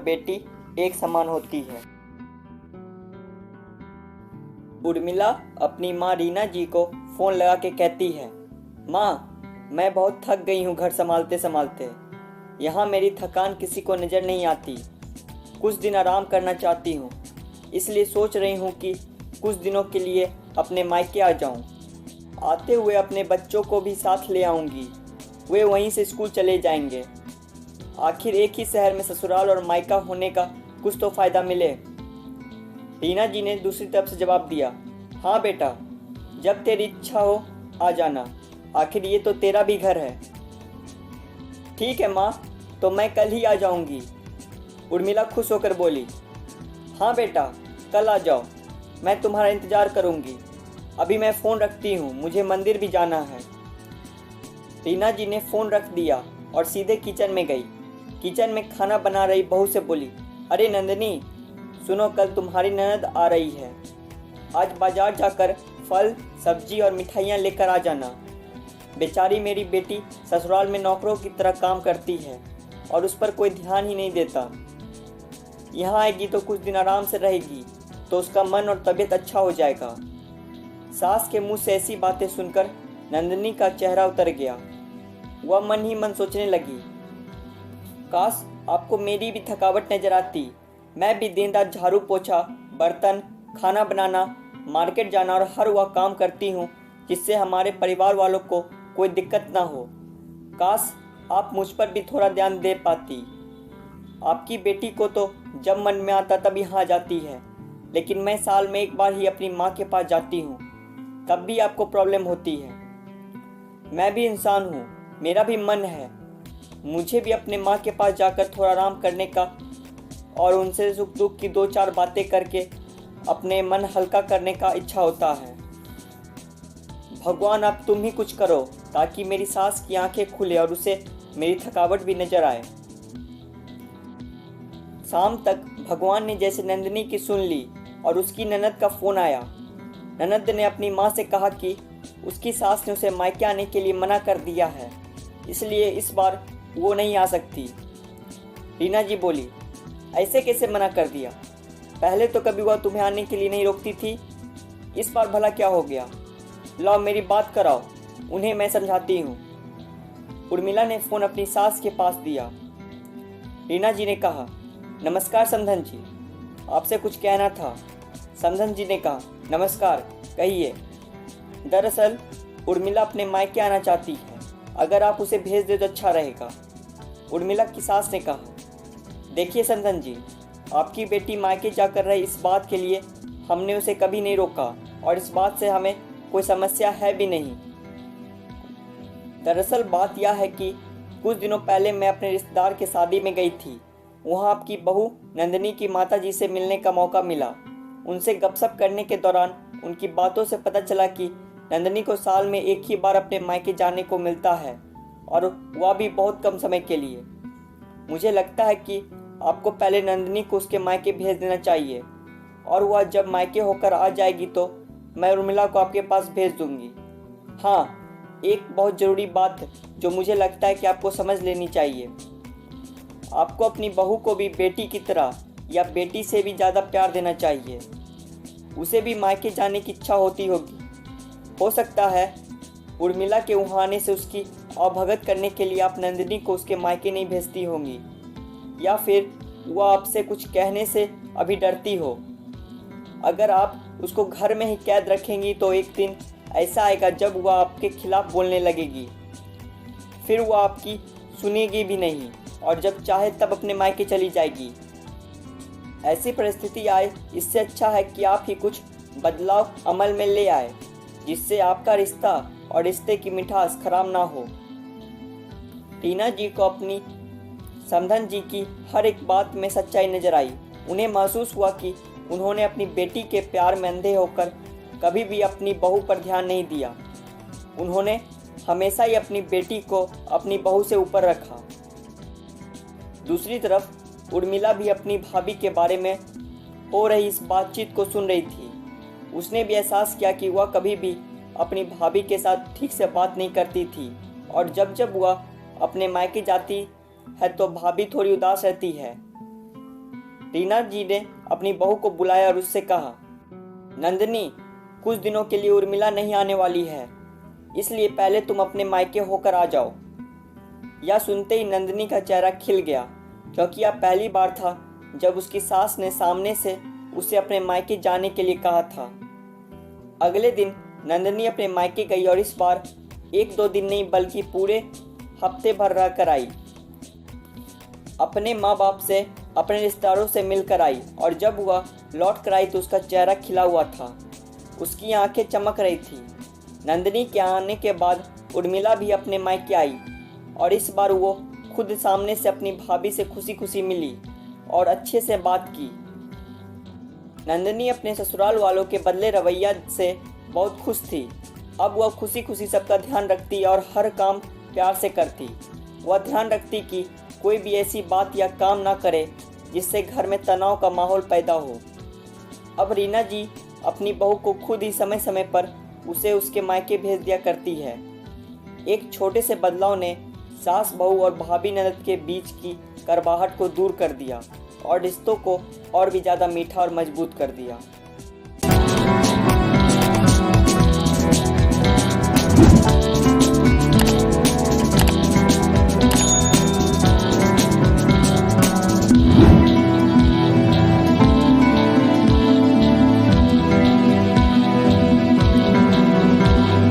बेटी एक समान होती है। उर्मिला अपनी माँ रीना जी को फ़ोन लगा के कहती है, माँ मैं बहुत थक गई हूँ घर संभालते संभालते। यहाँ मेरी थकान किसी को नज़र नहीं आती। कुछ दिन आराम करना चाहती हूँ, इसलिए सोच रही हूँ कि कुछ दिनों के लिए अपने मायके आ जाऊँ। आते हुए अपने बच्चों को भी साथ ले आऊँगी, वे वहीं से स्कूल चले जाएंगे। आखिर एक ही शहर में ससुराल और मायका होने का कुछ तो फ़ायदा मिले। रीना जी ने दूसरी तरफ से जवाब दिया, हाँ बेटा, जब तेरी इच्छा हो आ जाना, आखिर ये तो तेरा भी घर है। ठीक है माँ, तो मैं कल ही आ जाऊँगी। उर्मिला खुश होकर बोली, हाँ बेटा कल आ जाओ, मैं तुम्हारा इंतज़ार करूँगी। अभी मैं फ़ोन रखती हूँ, मुझे मंदिर भी जाना है। रीना जी ने फ़ोन रख दिया और सीधे किचन में गई। किचन में खाना बना रही बहू से बोली, अरे नंदिनी सुनो, कल तुम्हारी ननद आ रही है। आज बाजार जाकर फल सब्जी और मिठाइयाँ लेकर आ जाना। बेचारी मेरी बेटी ससुराल में नौकरों की तरह काम करती है और उस पर कोई ध्यान ही नहीं देता। यहाँ आएगी तो कुछ दिन आराम से रहेगी तो उसका मन और तबीयत अच्छा हो जाएगा। सास के मुंह से ऐसी बातें सुनकर नंदिनी का चेहरा उतर गया। वह मन ही मन सोचने लगी, काश आपको मेरी भी थकावट नजर आती। मैं भी दिन रात झाड़ू पोछा, बर्तन, खाना बनाना, मार्केट जाना और हर वह काम करती हूँ जिससे हमारे परिवार वालों को कोई दिक्कत ना हो। काश आप मुझ पर भी थोड़ा ध्यान दे पाती। आपकी बेटी को तो जब मन में आता तब यहाँ आ जाती है, लेकिन मैं साल में एक बार ही अपनी माँ के पास जाती हूँ, तब भी आपको प्रॉब्लम होती है। मैं भी इंसान हूँ, मेरा भी मन है। मुझे भी अपने माँ के पास जाकर थोड़ा आराम करने का और उनसे सुख दुख की दो चार बातें करके अपने मन हल्का करने का इच्छा होता है। भगवान अब तुम ही कुछ करो ताकि मेरी सास की आंखें खुले और उसे मेरी थकावट भी नजर आए। शाम तक भगवान ने जैसे नंदिनी की सुन ली और उसकी ननद का फ़ोन आया। ननद ने अपनी माँ से कहा कि उसकी सास ने उसे मायके आने के लिए मना कर दिया है, इसलिए इस बार वो नहीं आ सकती। रीना जी बोली, ऐसे कैसे मना कर दिया? पहले तो कभी वह तुम्हें आने के लिए नहीं रोकती थी, इस बार भला क्या हो गया? लाओ मेरी बात कराओ, उन्हें मैं समझाती हूँ। उर्मिला ने फ़ोन अपनी सास के पास दिया। रीना जी ने कहा, नमस्कार समधन जी, आपसे कुछ कहना था। समधन जी ने कहा, नमस्कार, कहिए। दरअसल उर्मिला अपने मायके आना चाहती है, अगर आप उसे भेज दे तो अच्छा रहेगा। उर्मिला की सास ने कहा, देखिए समधन जी, आपकी बेटी मायके जाकर रहे इस बात के लिए हमने उसे कभी नहीं रोका और इस बात से हमें कोई समस्या है भी नहीं। दरअसल बात यह है कि कुछ दिनों पहले मैं अपने रिश्तेदार के शादी में गई थी। वहाँ आपकी बहू नंदिनी की माताजी से मिलने का मौका मिला। उनसे गपशप करने के दौरान उनकी बातों से पता चला कि नंदिनी को साल में एक ही बार अपने मायके जाने को मिलता है और वह भी बहुत कम समय के लिए। मुझे लगता है कि आपको पहले नंदिनी को उसके मायके भेज देना चाहिए और वह जब मायके होकर आ जाएगी तो मैं उर्मिला को आपके पास भेज दूंगी। हाँ, एक बहुत ज़रूरी बात जो मुझे लगता है कि आपको समझ लेनी चाहिए। आपको अपनी बहू को भी बेटी की तरह या बेटी से भी ज़्यादा प्यार देना चाहिए। उसे भी मायके जाने की इच्छा होती होगी। हो सकता है उर्मिला के वहाँ आने से उसकी अवभगत करने के लिए आप नंदिनी को उसके मायके नहीं भेजती होंगी, या फिर वह आपसे कुछ कहने से अभी डरती हो। अगर आप उसको घर में ही कैद रखेंगी तो एक दिन ऐसा आएगा जब वह आपके खिलाफ बोलने लगेगी, फिर वह आपकी सुनेगी भी नहीं और जब चाहे तब अपने मायके चली जाएगी। ऐसी परिस्थिति आए, इससे अच्छा है कि आप ही कुछ बदलाव अमल में ले आए जिससे आपका रिश्ता और रिश्ते की मिठास खराब ना हो। रीना जी को अपनी समधन जी की हर एक बात में सच्चाई नजर आई। उन्हें महसूस हुआ कि उन्होंने अपनी बेटी के प्यार में अंधे होकर कभी भी अपनी बहू पर ध्यान नहीं दिया। उन्होंने हमेशा ही अपनी बेटी को अपनी बहू से ऊपर रखा। दूसरी तरफ उर्मिला भी अपनी भाभी के बारे में हो रही इस बातचीत को सुन रही थी। उसने भी एहसास किया कि वह कभी भी अपनी भाभी के साथ ठीक से बात नहीं करती थी और जब जब वह अपने मायके जाती है तो भाभी थोड़ी उदास रहती है। रीना जी ने अपनी बहू को बुलाया और उससे कहा, नंदिनी, कुछ दिनों के लिए उर्मिला नहीं आने वाली है, इसलिए पहले तुम अपने मायके होकर आ जाओ। यह सुनते ही नंदिनी का चेहरा खिल गया, क्योंकि यह पहली बार था जब उसकी सास ने सामने से उसे अपने मायके जाने के लिए कहा था। अगले दिन नंदिनी अपने मायके गई और इस बार 1-2 दिन नहीं बल्कि पूरे हफ्ते भर रह कर आई। अपने माँ बाप से, अपने रिश्तेदारों से मिलकर आई और जब वह लौट कर आई तो उसका चेहरा खिला हुआ था, उसकी आंखें चमक रही थी। नंदिनी के आने के बाद उर्मिला भी अपने मायके आई और इस बार वो खुद सामने से अपनी भाभी से खुशी खुशी मिली और अच्छे से बात की। नंदिनी अपने ससुराल वालों के बदले रवैया से बहुत खुश थी। अब वह खुशी खुशी सबका ध्यान रखती और हर काम प्यार से करती। वह ध्यान रखती कि कोई भी ऐसी बात या काम ना करे जिससे घर में तनाव का माहौल पैदा हो। अब रीना जी अपनी बहू को खुद ही समय समय पर उसे उसके मायके भेज दिया करती है। एक छोटे से बदलाव ने सास बहू और भाभी ननद के बीच की कड़वाहट को दूर कर दिया और रिश्तों को और भी ज़्यादा मीठा और मजबूत कर दिया।